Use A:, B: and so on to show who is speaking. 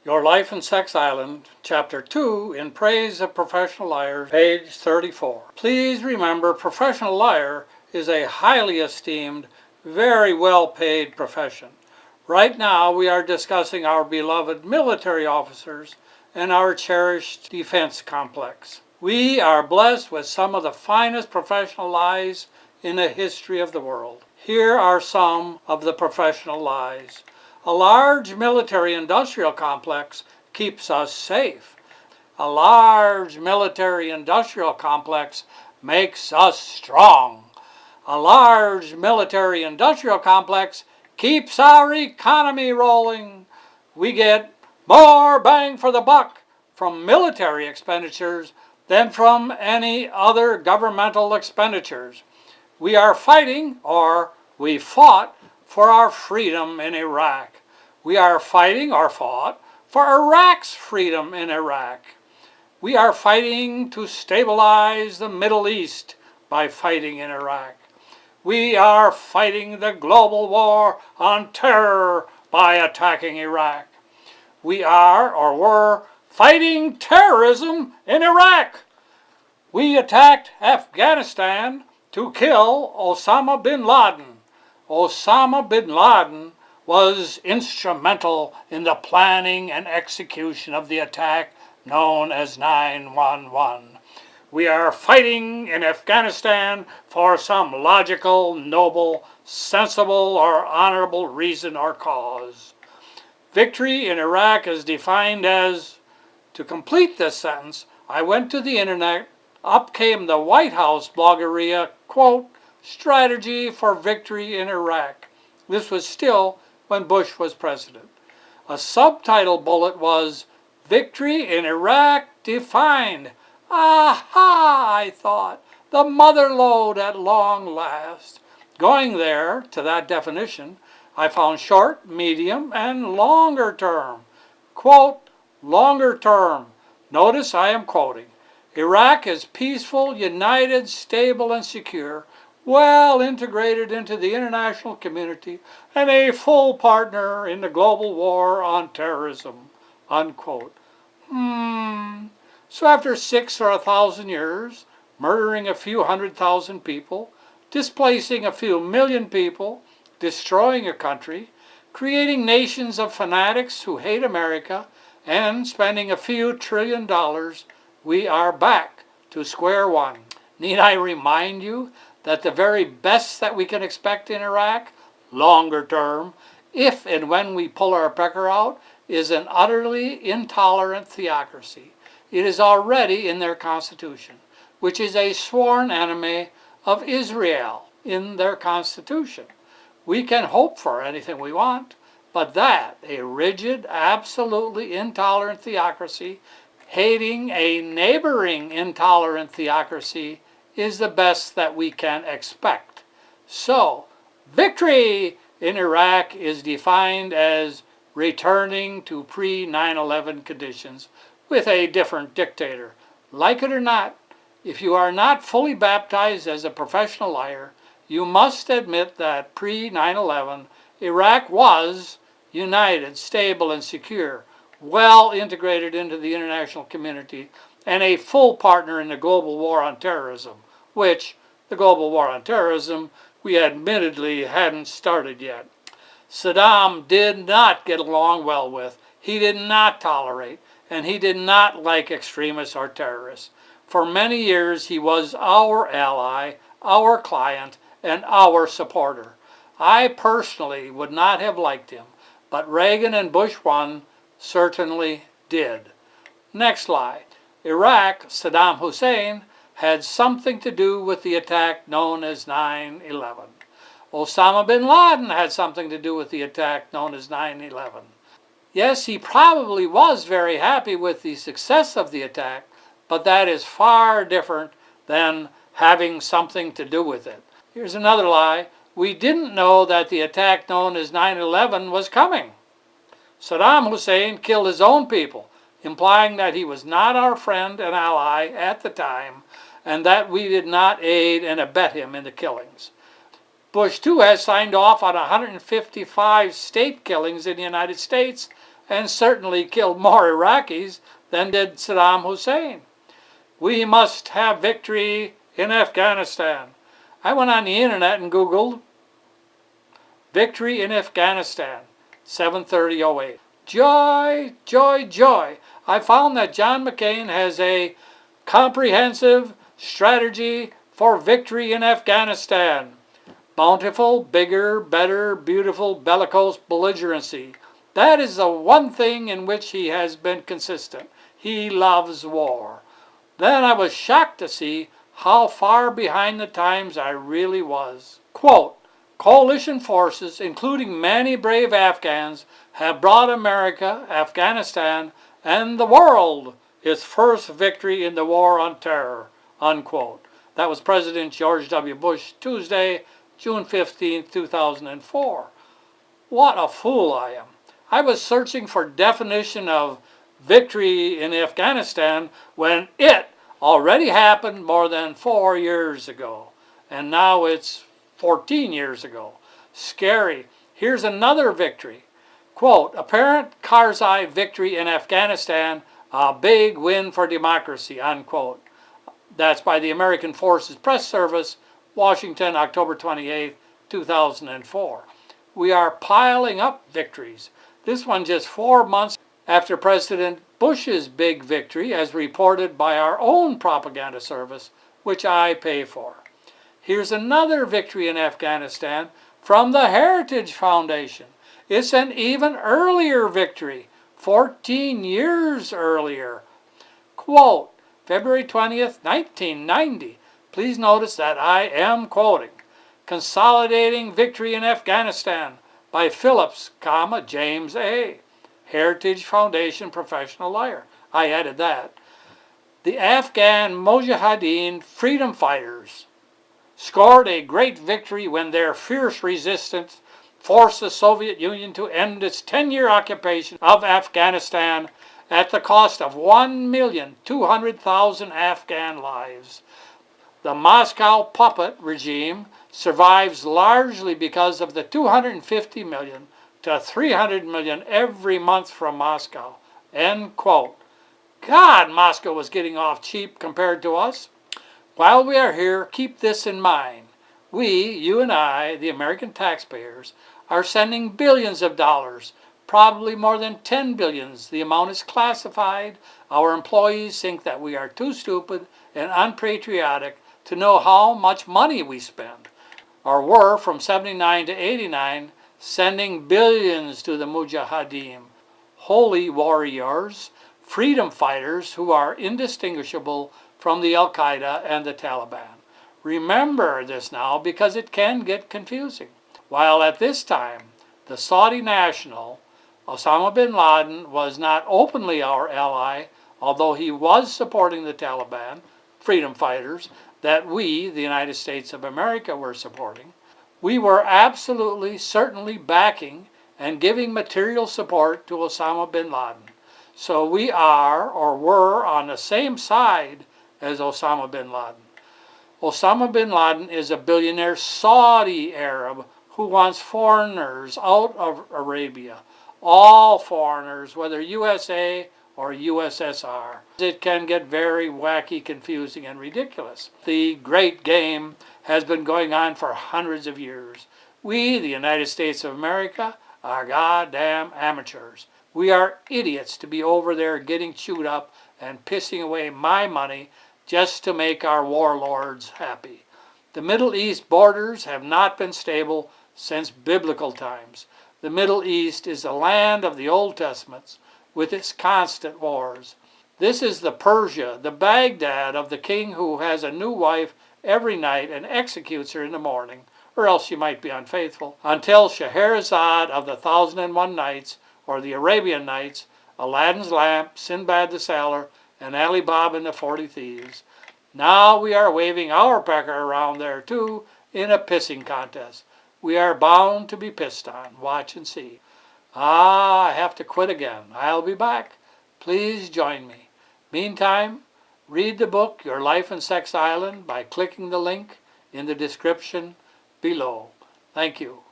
A: Your Life and Sex Island, Chapter 2, In Praise of Professional Liars, page 34. Please remember, professional liar is a highly esteemed, very well-paid profession. Right now, we are discussing our beloved military officers and our cherished defense complex. We are blessed with some of the finest professional lies in the history of the world. Here are some of the professional lies. A large military-industrial complex keeps us safe. A large military-industrial complex makes us strong. A large military-industrial complex keeps our economy rolling. We get more bang for the buck from military expenditures than from any other governmental expenditures. We are fighting, or we fought, for our freedom in Iraq. We are fighting or fought for Iraq's freedom in Iraq. We are fighting to stabilize the Middle East by fighting in Iraq. We are fighting the global war on terror by attacking Iraq. We are or were fighting terrorism in Iraq. We attacked Afghanistan to kill Osama bin Laden. Osama bin Laden was instrumental in the planning and execution of the attack known as 9/11. We are fighting in Afghanistan for some logical, noble, sensible, or honorable reason or cause. Victory in Iraq is defined as, to complete this sentence, I went to the internet, up came the White House bloggeria, quote, strategy for victory in Iraq. This was still when Bush was president. A subtitle bullet was, Victory in Iraq Defined. Aha, I thought, the mother lode at long last. Going there, to that definition, I found short, medium, and longer term. Quote, longer term. Notice I am quoting. Iraq is peaceful, united, stable, and secure, well integrated into the international community, and a full partner in the global war on terrorism, unquote. So after 6 or 1,000 years, murdering a few 100,000 people, displacing a few million people, destroying a country, creating nations of fanatics who hate America, and spending a few $1 trillion, we are back to square one. Need I remind you that the very best that we can expect in Iraq, longer term, if and when we pull our pecker out, is an utterly intolerant theocracy. It is already in their constitution, which is a sworn enemy of Israel in their constitution. We can hope for anything we want, but that, a rigid, absolutely intolerant theocracy, hating a neighboring intolerant theocracy, is the best that we can expect. So, victory in Iraq is defined as returning to pre-9/11 conditions with a different dictator. Like it or not, if you are not fully baptized as a professional liar, you must admit that pre-9/11 Iraq was united, stable, and secure, well integrated into the international community, and a full partner in the global war on terrorism, which, the global war on terrorism, we admittedly hadn't started yet. Saddam did not get along well with, he did not tolerate, and he did not like extremists or terrorists. For many years he was our ally, our client, and our supporter. I personally would not have liked him, but Reagan and Bush 1 certainly did. Next lie. Iraq, Saddam Hussein, had something to do with the attack known as 9/11. Osama bin Laden had something to do with the attack known as 9/11. Yes, he probably was very happy with the success of the attack, but that is far different than having something to do with it. Here's another lie. We didn't know that the attack known as 9/11 was coming. Saddam Hussein killed his own people, implying that he was not our friend and ally at the time, and that we did not aid and abet him in the killings. Bush, too, has signed off on 155 state killings in the United States and certainly killed more Iraqis than did Saddam Hussein. We must have victory in Afghanistan. I went on the internet and Googled victory in Afghanistan, 7/30/08. Joy, joy, joy. I found that John McCain has a comprehensive strategy for victory in Afghanistan. Bountiful, bigger, better, beautiful, bellicose belligerency. That is the one thing in which he has been consistent. He loves war. Then I was shocked to see how far behind the times I really was. Quote, coalition forces, including many brave Afghans, have brought America, Afghanistan, and the world its first victory in the war on terror, unquote. That was President George W. Bush, Tuesday, June 15, 2004. What a fool I am. I was searching for definition of victory in Afghanistan when it already happened more than 4 years ago. And now it's 14 years ago. Scary. Here's another victory. Quote, apparent Karzai victory in Afghanistan, a big win for democracy, unquote. That's by the American Forces Press Service, Washington, October 28, 2004. We are piling up victories. This one just 4 months after President Bush's big victory, as reported by our own propaganda service, which I pay for. Here's another victory in Afghanistan from the Heritage Foundation. It's an even earlier victory, 14 years earlier. Quote, February 20th, 1990. Please notice that I am quoting. Consolidating Victory in Afghanistan by Phillips, James A. Heritage Foundation Professional Liar. I added that. The Afghan Mujahideen freedom fighters scored a great victory when their fierce resistance forced the Soviet Union to end its 10-year occupation of Afghanistan at the cost of 1,200,000 Afghan lives. The Moscow puppet regime survives largely because of the 250 million to 300 million every month from Moscow. End quote. God, Moscow was getting off cheap compared to us. While we are here, keep this in mind. We, you and I, the American taxpayers, are sending billions of dollars, probably more than 10 billions. The amount is classified. Our employees think that we are too stupid and unpatriotic to know how much money we spend. Or were, from 79 to 89, sending billions to the Mujahideen, holy warriors, freedom fighters who are indistinguishable from the Al-Qaeda and the Taliban. Remember this now because it can get confusing. While at this time, the Saudi national, Osama bin Laden, was not openly our ally, although he was supporting the Taliban, freedom fighters, that we, the United States of America, were supporting, we were absolutely, certainly backing and giving material support to Osama bin Laden. So we are, or were, on the same side as Osama bin Laden. Osama bin Laden is a billionaire Saudi Arab who wants foreigners out of Arabia. All foreigners, whether USA or USSR. It can get very wacky, confusing, and ridiculous. The great game has been going on for hundreds of years. We, the United States of America, are goddamn amateurs. We are idiots to be over there getting chewed up and pissing away my money just to make our warlords happy. The Middle East borders have not been stable since biblical times. The Middle East is the land of the Old Testaments with its constant wars. This is the Persia, the Baghdad of the king who has a new wife every night and executes her in the morning, or else she might be unfaithful, until Scheherazade of the 1001 Nights, or the Arabian Nights, Aladdin's lamp, Sinbad the Sailor, and Ali Baba and the 40 Thieves. Now we are waving our pecker around there too in a pissing contest. We are bound to be pissed on. Watch and see. I have to quit again. I'll be back. Please join me. Meantime, read the book Your Life in Sex Island by clicking the link in the description below. Thank you.